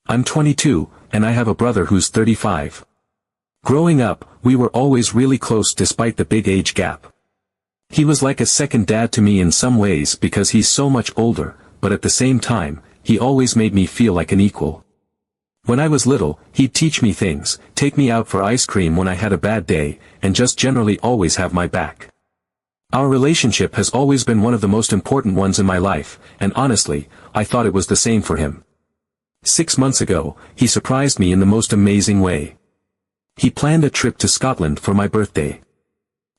I'm 22, and I have a brother who's 35. Growing up, we were always really close despite the big age gap. He was like a second dad to me in some ways because he's so much older, but at the same time, he always made me feel like an equal. When I was little, he'd teach me things, take me out for ice cream when I had a bad day, and just generally always have my back. Our relationship has always been one of the most important ones in my life, and honestly, I thought it was the same for him. 6 months ago, he surprised me in the most amazing way. He planned a trip to Scotland for my birthday.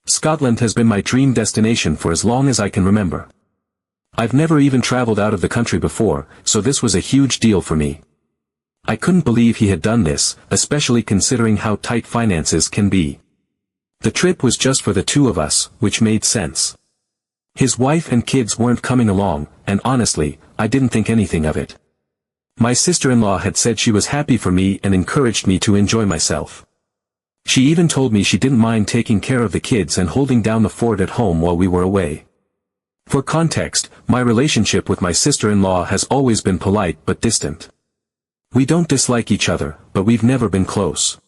Scotland has been my dream destination for as long as I can remember. I've never even traveled out of the country before, so this was a huge deal for me. I couldn't believe he had done this, especially considering how tight finances can be. The trip was just for the two of us, which made sense. His wife and kids weren't coming along, and honestly, I didn't think anything of it. My sister-in-law had said she was happy for me and encouraged me to enjoy myself. She even told me she didn't mind taking care of the kids and holding down the fort at home while we were away. For context, my relationship with my sister-in-law has always been polite but distant. We don't dislike each other, but we've never been close.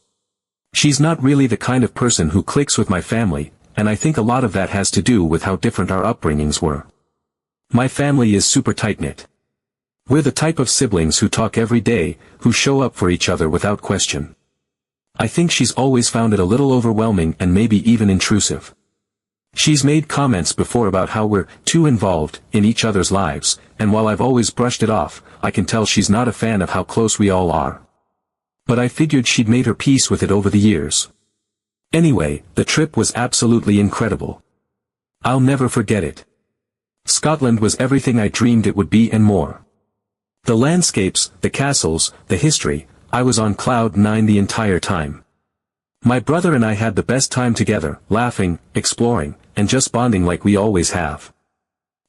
She's not really the kind of person who clicks with my family, and I think a lot of that has to do with how different our upbringings were. My family is super tight-knit. We're the type of siblings who talk every day, who show up for each other without question. I think she's always found it a little overwhelming and maybe even intrusive. She's made comments before about how we're too involved in each other's lives, and while I've always brushed it off, I can tell she's not a fan of how close we all are. But I figured she'd made her peace with it over the years. Anyway, the trip was absolutely incredible. I'll never forget it. Scotland was everything I dreamed it would be and more. The landscapes, the castles, the history, I was on cloud 9 the entire time. My brother and I had the best time together, laughing, exploring, and just bonding like we always have.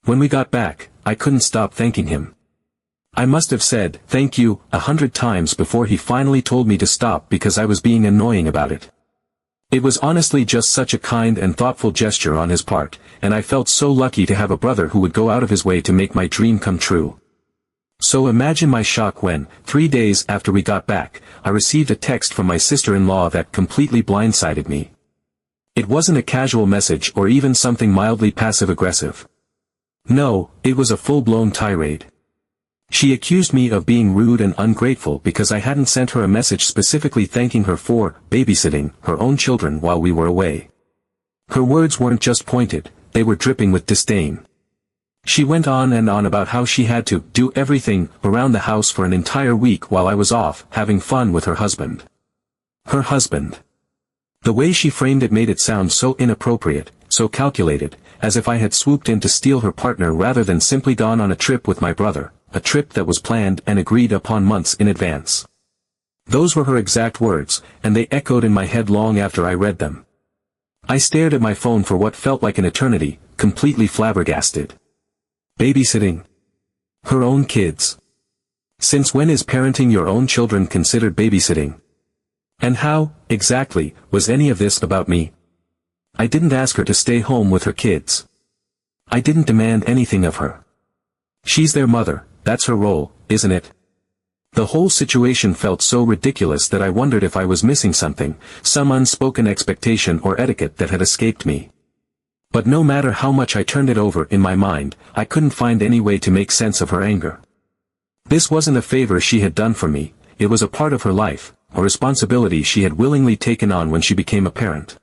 When we got back, I couldn't stop thanking him. I must have said, "Thank you," 100 times before he finally told me to stop because I was being annoying about it. It was honestly just such a kind and thoughtful gesture on his part, and I felt so lucky to have a brother who would go out of his way to make my dream come true. So imagine my shock when, 3 days after we got back, I received a text from my sister-in-law that completely blindsided me. It wasn't a casual message or even something mildly passive-aggressive. No, it was a full-blown tirade. She accused me of being rude and ungrateful because I hadn't sent her a message specifically thanking her for babysitting her own children while we were away. Her words weren't just pointed, they were dripping with disdain. She went on and on about how she had to do everything around the house for an entire week while I was off having fun with her husband. Her husband. The way she framed it made it sound so inappropriate, so calculated, as if I had swooped in to steal her partner rather than simply gone on a trip with my brother, a trip that was planned and agreed upon months in advance. Those were her exact words, and they echoed in my head long after I read them. I stared at my phone for what felt like an eternity, completely flabbergasted. Babysitting her own kids. Since when is parenting your own children considered babysitting? And how, exactly, was any of this about me? I didn't ask her to stay home with her kids. I didn't demand anything of her. She's their mother, that's her role, isn't it? The whole situation felt so ridiculous that I wondered if I was missing something, some unspoken expectation or etiquette that had escaped me. But no matter how much I turned it over in my mind, I couldn't find any way to make sense of her anger. This wasn't a favor she had done for me, it was a part of her life, a responsibility she had willingly taken on when she became a parent.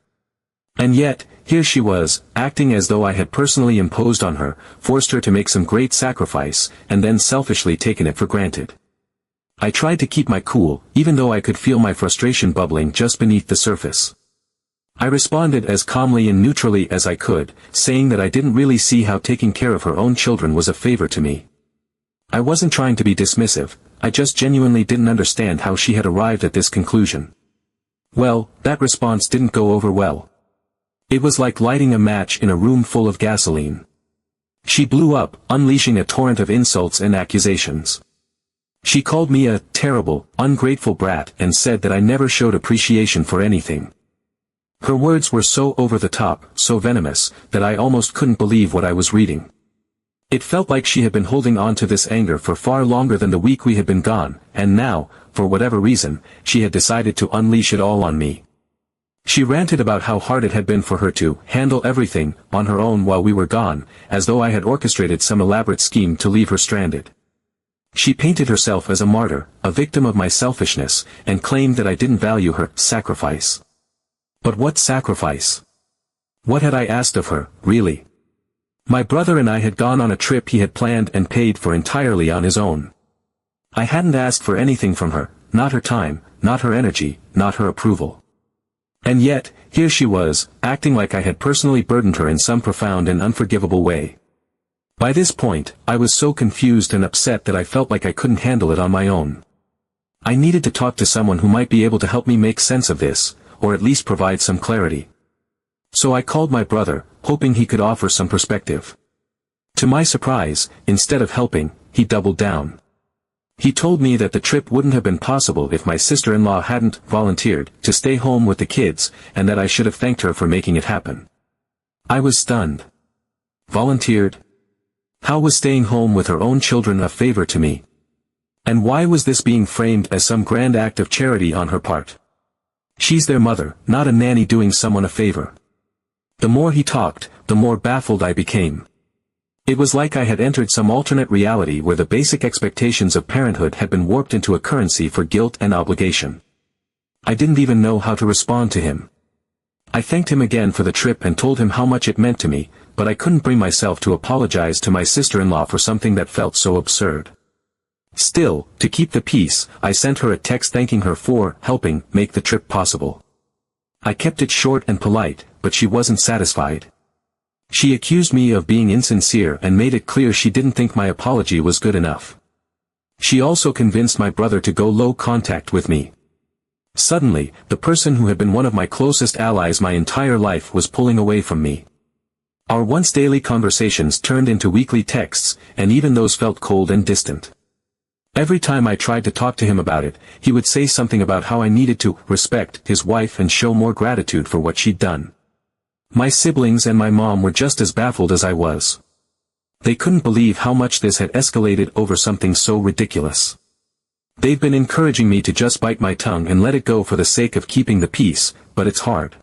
And yet, here she was, acting as though I had personally imposed on her, forced her to make some great sacrifice, and then selfishly taken it for granted. I tried to keep my cool, even though I could feel my frustration bubbling just beneath the surface. I responded as calmly and neutrally as I could, saying that I didn't really see how taking care of her own children was a favor to me. I wasn't trying to be dismissive, I just genuinely didn't understand how she had arrived at this conclusion. Well, that response didn't go over well. It was like lighting a match in a room full of gasoline. She blew up, unleashing a torrent of insults and accusations. She called me a terrible, ungrateful brat and said that I never showed appreciation for anything. Her words were so over the top, so venomous, that I almost couldn't believe what I was reading. It felt like she had been holding on to this anger for far longer than the week we had been gone, and now, for whatever reason, she had decided to unleash it all on me. She ranted about how hard it had been for her to handle everything on her own while we were gone, as though I had orchestrated some elaborate scheme to leave her stranded. She painted herself as a martyr, a victim of my selfishness, and claimed that I didn't value her sacrifice. But what sacrifice? What had I asked of her, really? My brother and I had gone on a trip he had planned and paid for entirely on his own. I hadn't asked for anything from her, not her time, not her energy, not her approval. And yet, here she was, acting like I had personally burdened her in some profound and unforgivable way. By this point, I was so confused and upset that I felt like I couldn't handle it on my own. I needed to talk to someone who might be able to help me make sense of this, or at least provide some clarity. So I called my brother, hoping he could offer some perspective. To my surprise, instead of helping, he doubled down. He told me that the trip wouldn't have been possible if my sister-in-law hadn't volunteered to stay home with the kids, and that I should have thanked her for making it happen. I was stunned. Volunteered? How was staying home with her own children a favor to me? And why was this being framed as some grand act of charity on her part? She's their mother, not a nanny doing someone a favor. The more he talked, the more baffled I became. It was like I had entered some alternate reality where the basic expectations of parenthood had been warped into a currency for guilt and obligation. I didn't even know how to respond to him. I thanked him again for the trip and told him how much it meant to me, but I couldn't bring myself to apologize to my sister-in-law for something that felt so absurd. Still, to keep the peace, I sent her a text thanking her for helping make the trip possible. I kept it short and polite, but she wasn't satisfied. She accused me of being insincere and made it clear she didn't think my apology was good enough. She also convinced my brother to go low contact with me. Suddenly, the person who had been one of my closest allies my entire life was pulling away from me. Our once daily conversations turned into weekly texts, and even those felt cold and distant. Every time I tried to talk to him about it, he would say something about how I needed to respect his wife and show more gratitude for what she'd done. My siblings and my mom were just as baffled as I was. They couldn't believe how much this had escalated over something so ridiculous. They've been encouraging me to just bite my tongue and let it go for the sake of keeping the peace, but it's hard.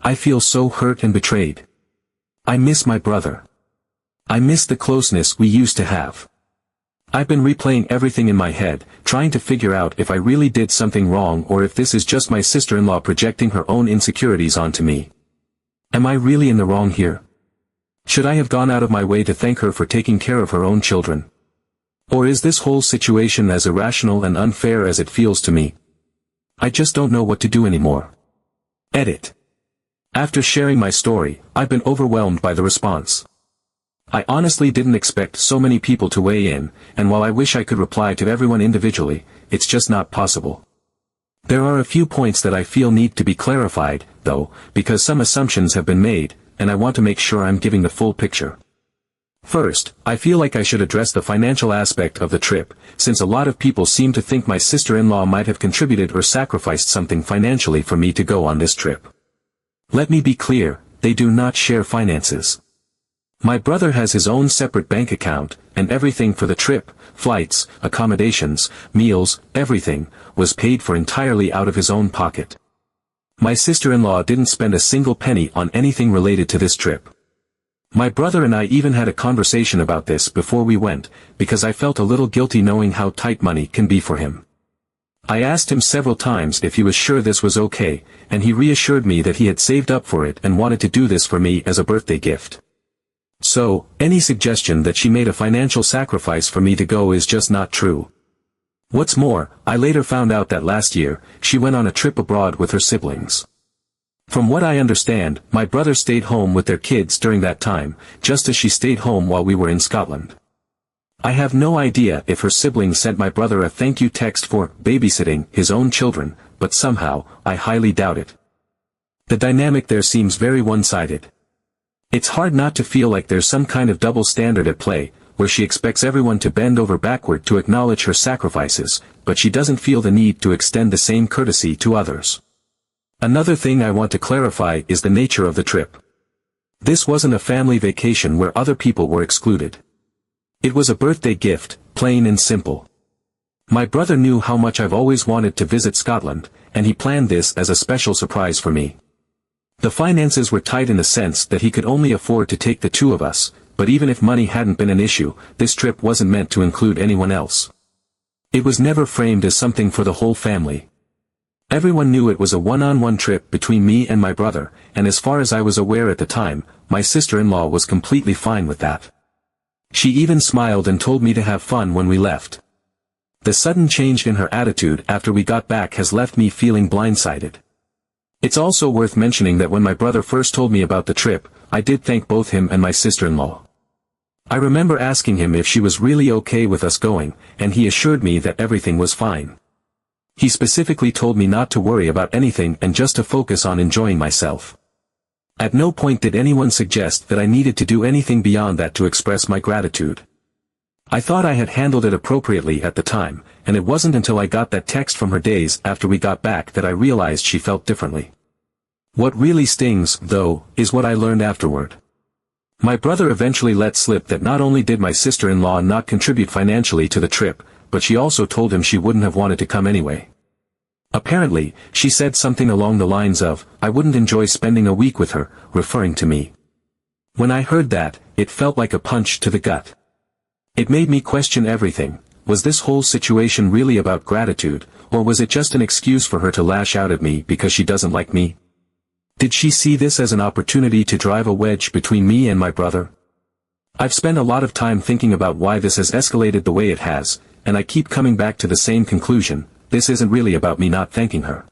I feel so hurt and betrayed. I miss my brother. I miss the closeness we used to have. I've been replaying everything in my head, trying to figure out if I really did something wrong or if this is just my sister-in-law projecting her own insecurities onto me. Am I really in the wrong here? Should I have gone out of my way to thank her for taking care of her own children? Or is this whole situation as irrational and unfair as it feels to me? I just don't know what to do anymore. Edit. After sharing my story, I've been overwhelmed by the response. I honestly didn't expect so many people to weigh in, and while I wish I could reply to everyone individually, it's just not possible. There are a few points that I feel need to be clarified, though, because some assumptions have been made, and I want to make sure I'm giving the full picture. First, I feel like I should address the financial aspect of the trip, since a lot of people seem to think my sister-in-law might have contributed or sacrificed something financially for me to go on this trip. Let me be clear, they do not share finances. My brother has his own separate bank account, and everything for the trip, flights, accommodations, meals, everything, was paid for entirely out of his own pocket. My sister-in-law didn't spend a single penny on anything related to this trip. My brother and I even had a conversation about this before we went, because I felt a little guilty knowing how tight money can be for him. I asked him several times if he was sure this was okay, and he reassured me that he had saved up for it and wanted to do this for me as a birthday gift. So, any suggestion that she made a financial sacrifice for me to go is just not true. What's more, I later found out that last year, she went on a trip abroad with her siblings. From what I understand, my brother stayed home with their kids during that time, just as she stayed home while we were in Scotland. I have no idea if her siblings sent my brother a thank you text for babysitting his own children, but somehow, I highly doubt it. The dynamic there seems very one-sided. It's hard not to feel like there's some kind of double standard at play, where she expects everyone to bend over backward to acknowledge her sacrifices, but she doesn't feel the need to extend the same courtesy to others. Another thing I want to clarify is the nature of the trip. This wasn't a family vacation where other people were excluded. It was a birthday gift, plain and simple. My brother knew how much I've always wanted to visit Scotland, and he planned this as a special surprise for me. The finances were tight in the sense that he could only afford to take the two of us, but even if money hadn't been an issue, this trip wasn't meant to include anyone else. It was never framed as something for the whole family. Everyone knew it was a one-on-one trip between me and my brother, and as far as I was aware at the time, my sister-in-law was completely fine with that. She even smiled and told me to have fun when we left. The sudden change in her attitude after we got back has left me feeling blindsided. It's also worth mentioning that when my brother first told me about the trip, I did thank both him and my sister-in-law. I remember asking him if she was really okay with us going, and he assured me that everything was fine. He specifically told me not to worry about anything and just to focus on enjoying myself. At no point did anyone suggest that I needed to do anything beyond that to express my gratitude. I thought I had handled it appropriately at the time, and it wasn't until I got that text from her days after we got back that I realized she felt differently. What really stings, though, is what I learned afterward. My brother eventually let slip that not only did my sister-in-law not contribute financially to the trip, but she also told him she wouldn't have wanted to come anyway. Apparently, she said something along the lines of, "I wouldn't enjoy spending a week with her," referring to me. When I heard that, it felt like a punch to the gut. It made me question everything. Was this whole situation really about gratitude, or was it just an excuse for her to lash out at me because she doesn't like me? Did she see this as an opportunity to drive a wedge between me and my brother? I've spent a lot of time thinking about why this has escalated the way it has, and I keep coming back to the same conclusion: this isn't really about me not thanking her.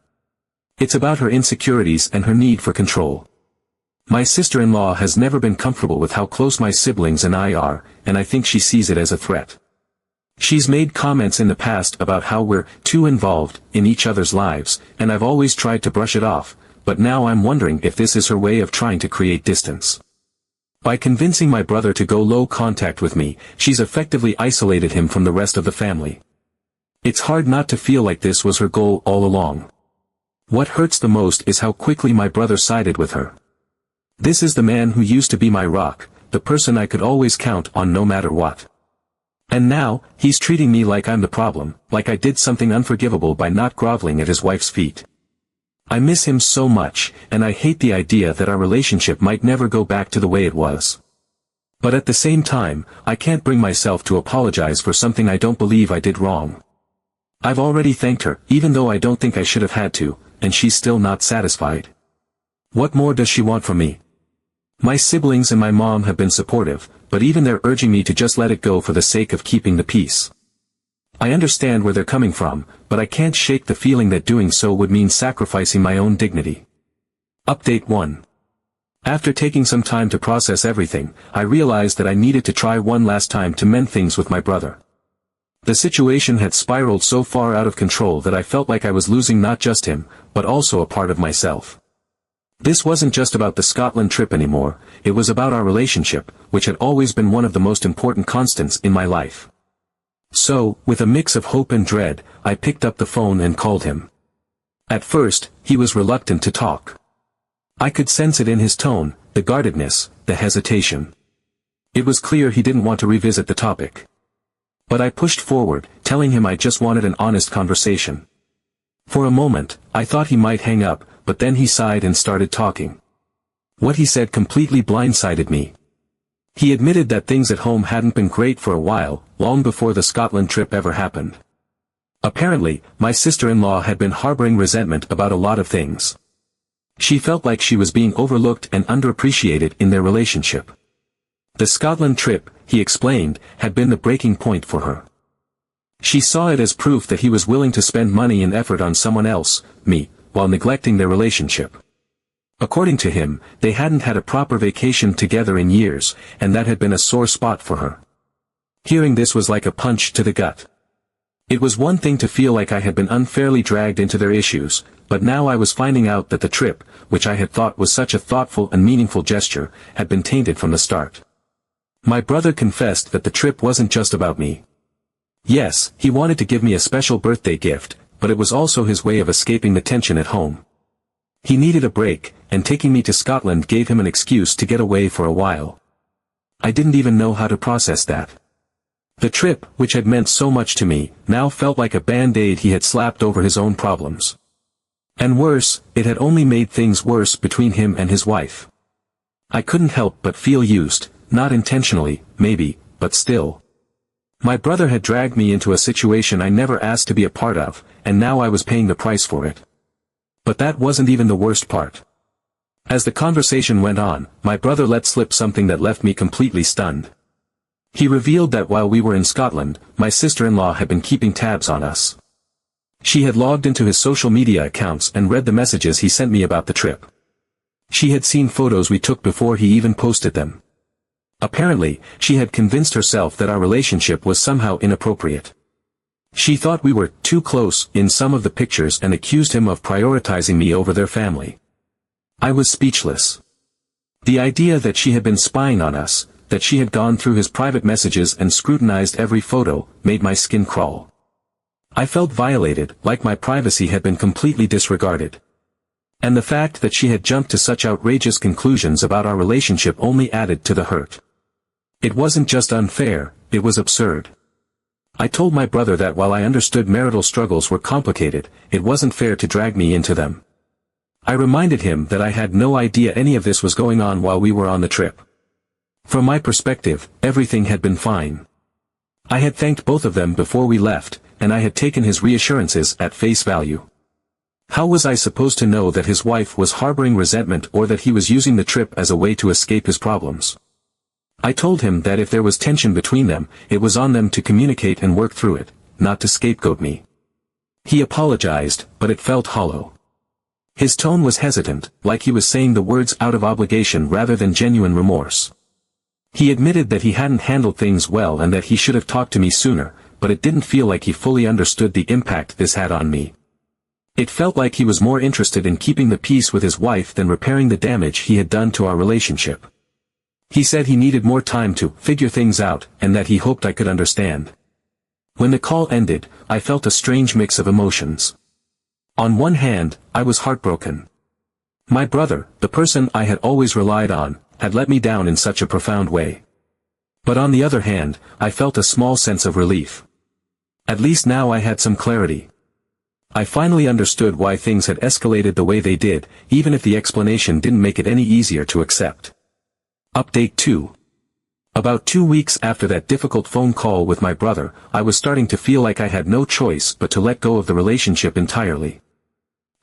It's about her insecurities and her need for control. My sister-in-law has never been comfortable with how close my siblings and I are, and I think she sees it as a threat. She's made comments in the past about how we're too involved in each other's lives, and I've always tried to brush it off, but now I'm wondering if this is her way of trying to create distance. By convincing my brother to go low contact with me, she's effectively isolated him from the rest of the family. It's hard not to feel like this was her goal all along. What hurts the most is how quickly my brother sided with her. This is the man who used to be my rock, the person I could always count on no matter what. And now, he's treating me like I'm the problem, like I did something unforgivable by not groveling at his wife's feet. I miss him so much, and I hate the idea that our relationship might never go back to the way it was. But at the same time, I can't bring myself to apologize for something I don't believe I did wrong. I've already thanked her, even though I don't think I should have had to, and she's still not satisfied. What more does she want from me? My siblings and my mom have been supportive, but even they're urging me to just let it go for the sake of keeping the peace. I understand where they're coming from, but I can't shake the feeling that doing so would mean sacrificing my own dignity. Update 1. After taking some time to process everything, I realized that I needed to try one last time to mend things with my brother. The situation had spiraled so far out of control that I felt like I was losing not just him, but also a part of myself. This wasn't just about the Scotland trip anymore, it was about our relationship, which had always been one of the most important constants in my life. So, with a mix of hope and dread, I picked up the phone and called him. At first, he was reluctant to talk. I could sense it in his tone, the guardedness, the hesitation. It was clear he didn't want to revisit the topic. But I pushed forward, telling him I just wanted an honest conversation. For a moment, I thought he might hang up, but then he sighed and started talking. What he said completely blindsided me. He admitted that things at home hadn't been great for a while, long before the Scotland trip ever happened. Apparently, my sister-in-law had been harboring resentment about a lot of things. She felt like she was being overlooked and underappreciated in their relationship. The Scotland trip, he explained, had been the breaking point for her. She saw it as proof that he was willing to spend money and effort on someone else, me, while neglecting their relationship. According to him, they hadn't had a proper vacation together in years, and that had been a sore spot for her. Hearing this was like a punch to the gut. It was one thing to feel like I had been unfairly dragged into their issues, but now I was finding out that the trip, which I had thought was such a thoughtful and meaningful gesture, had been tainted from the start. My brother confessed that the trip wasn't just about me. Yes, he wanted to give me a special birthday gift, but it was also his way of escaping the tension at home. He needed a break, and taking me to Scotland gave him an excuse to get away for a while. I didn't even know how to process that. The trip, which had meant so much to me, now felt like a band-aid he had slapped over his own problems. And worse, it had only made things worse between him and his wife. I couldn't help but feel used, not intentionally, maybe, but still. My brother had dragged me into a situation I never asked to be a part of, and now I was paying the price for it. But that wasn't even the worst part. As the conversation went on, my brother let slip something that left me completely stunned. He revealed that while we were in Scotland, my sister-in-law had been keeping tabs on us. She had logged into his social media accounts and read the messages he sent me about the trip. She had seen photos we took before he even posted them. Apparently, she had convinced herself that our relationship was somehow inappropriate. She thought we were too close in some of the pictures and accused him of prioritizing me over their family. I was speechless. The idea that she had been spying on us, that she had gone through his private messages and scrutinized every photo, made my skin crawl. I felt violated, like my privacy had been completely disregarded. And the fact that she had jumped to such outrageous conclusions about our relationship only added to the hurt. It wasn't just unfair, it was absurd. I told my brother that while I understood marital struggles were complicated, it wasn't fair to drag me into them. I reminded him that I had no idea any of this was going on while we were on the trip. From my perspective, everything had been fine. I had thanked both of them before we left, and I had taken his reassurances at face value. How was I supposed to know that his wife was harboring resentment or that he was using the trip as a way to escape his problems? I told him that if there was tension between them, it was on them to communicate and work through it, not to scapegoat me. He apologized, but it felt hollow. His tone was hesitant, like he was saying the words out of obligation rather than genuine remorse. He admitted that he hadn't handled things well and that he should have talked to me sooner, but it didn't feel like he fully understood the impact this had on me. It felt like he was more interested in keeping the peace with his wife than repairing the damage he had done to our relationship. He said he needed more time to figure things out, and that he hoped I could understand. When the call ended, I felt a strange mix of emotions. On one hand, I was heartbroken. My brother, the person I had always relied on, had let me down in such a profound way. But on the other hand, I felt a small sense of relief. At least now I had some clarity. I finally understood why things had escalated the way they did, even if the explanation didn't make it any easier to accept. Update 2. About 2 weeks after that difficult phone call with my brother, I was starting to feel like I had no choice but to let go of the relationship entirely.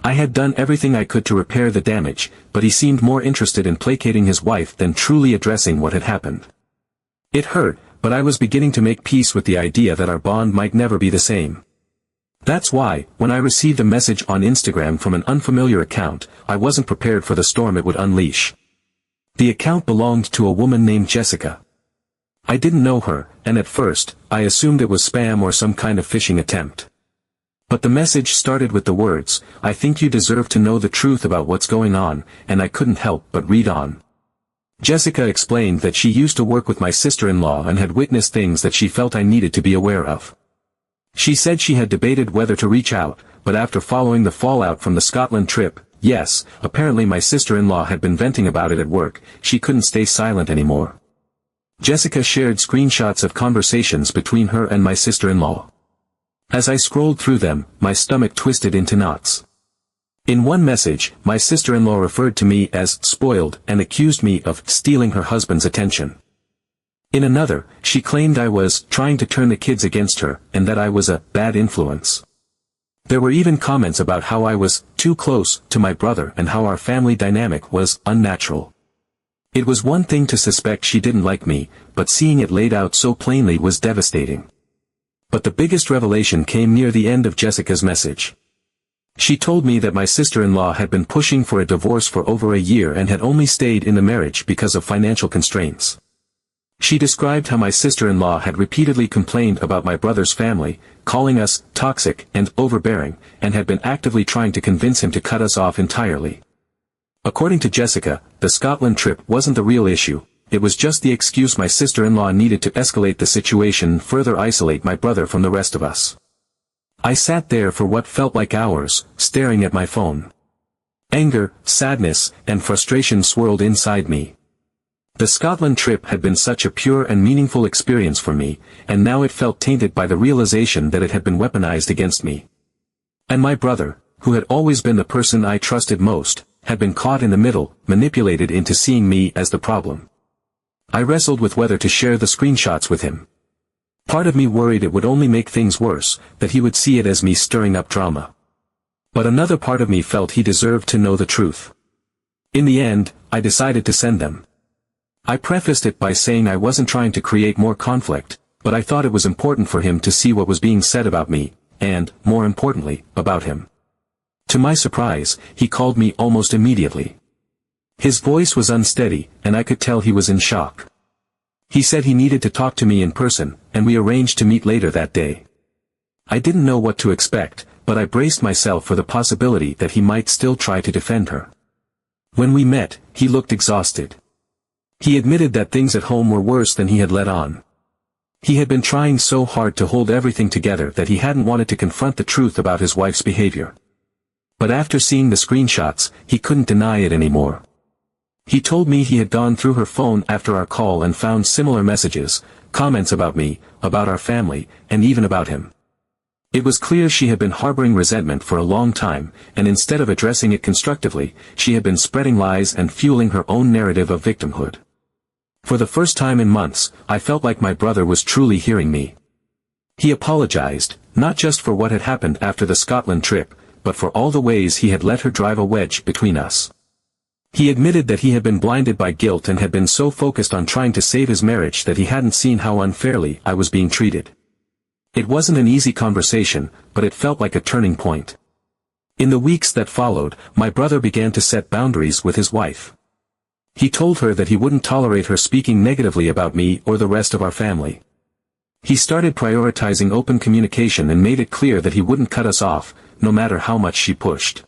I had done everything I could to repair the damage, but he seemed more interested in placating his wife than truly addressing what had happened. It hurt, but I was beginning to make peace with the idea that our bond might never be the same. That's why, when I received a message on Instagram from an unfamiliar account, I wasn't prepared for the storm it would unleash. The account belonged to a woman named Jessica. I didn't know her, and at first, I assumed it was spam or some kind of phishing attempt. But the message started with the words, "I think you deserve to know the truth about what's going on," and I couldn't help but read on. Jessica explained that she used to work with my sister-in-law and had witnessed things that she felt I needed to be aware of. She said she had debated whether to reach out, but after following the fallout from the Scotland trip, yes, apparently my sister-in-law had been venting about it at work, she couldn't stay silent anymore. Jessica shared screenshots of conversations between her and my sister-in-law. As I scrolled through them, my stomach twisted into knots. In one message, my sister-in-law referred to me as spoiled and accused me of stealing her husband's attention. In another, she claimed I was trying to turn the kids against her, and that I was a bad influence. There were even comments about how I was too close to my brother and how our family dynamic was unnatural. It was one thing to suspect she didn't like me, but seeing it laid out so plainly was devastating. But the biggest revelation came near the end of Jessica's message. She told me that my sister-in-law had been pushing for a divorce for over a year and had only stayed in the marriage because of financial constraints. She described how my sister-in-law had repeatedly complained about my brother's family, calling us toxic and overbearing, and had been actively trying to convince him to cut us off entirely. According to Jessica, the Scotland trip wasn't the real issue. It was just the excuse my sister-in-law needed to escalate the situation and further isolate my brother from the rest of us. I sat there for what felt like hours, staring at my phone. Anger, sadness, and frustration swirled inside me. The Scotland trip had been such a pure and meaningful experience for me, and now it felt tainted by the realization that it had been weaponized against me. And my brother, who had always been the person I trusted most, had been caught in the middle, manipulated into seeing me as the problem. I wrestled with whether to share the screenshots with him. Part of me worried it would only make things worse, that he would see it as me stirring up drama. But another part of me felt he deserved to know the truth. In the end, I decided to send them. I prefaced it by saying I wasn't trying to create more conflict, but I thought it was important for him to see what was being said about me, and, more importantly, about him. To my surprise, he called me almost immediately. His voice was unsteady, and I could tell he was in shock. He said he needed to talk to me in person, and we arranged to meet later that day. I didn't know what to expect, but I braced myself for the possibility that he might still try to defend her. When we met, he looked exhausted. He admitted that things at home were worse than he had let on. He had been trying so hard to hold everything together that he hadn't wanted to confront the truth about his wife's behavior. But after seeing the screenshots, he couldn't deny it anymore. He told me he had gone through her phone after our call and found similar messages, comments about me, about our family, and even about him. It was clear she had been harboring resentment for a long time, and instead of addressing it constructively, she had been spreading lies and fueling her own narrative of victimhood. For the first time in months, I felt like my brother was truly hearing me. He apologized, not just for what had happened after the Scotland trip, but for all the ways he had let her drive a wedge between us. He admitted that he had been blinded by guilt and had been so focused on trying to save his marriage that he hadn't seen how unfairly I was being treated. It wasn't an easy conversation, but it felt like a turning point. In the weeks that followed, my brother began to set boundaries with his wife. He told her that he wouldn't tolerate her speaking negatively about me or the rest of our family. He started prioritizing open communication and made it clear that he wouldn't cut us off, no matter how much she pushed.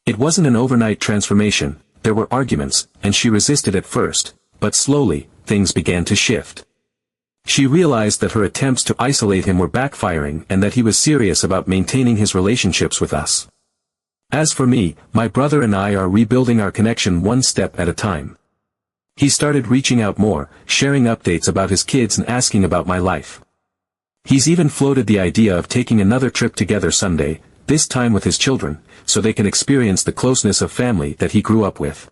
It wasn't an overnight transformation. There were arguments, and she resisted at first, but slowly, things began to shift. She realized that her attempts to isolate him were backfiring and that he was serious about maintaining his relationships with us. As for me, my brother and I are rebuilding our connection one step at a time. He started reaching out more, sharing updates about his kids and asking about my life. He's even floated the idea of taking another trip together someday, this time with his children, so they can experience the closeness of family that he grew up with.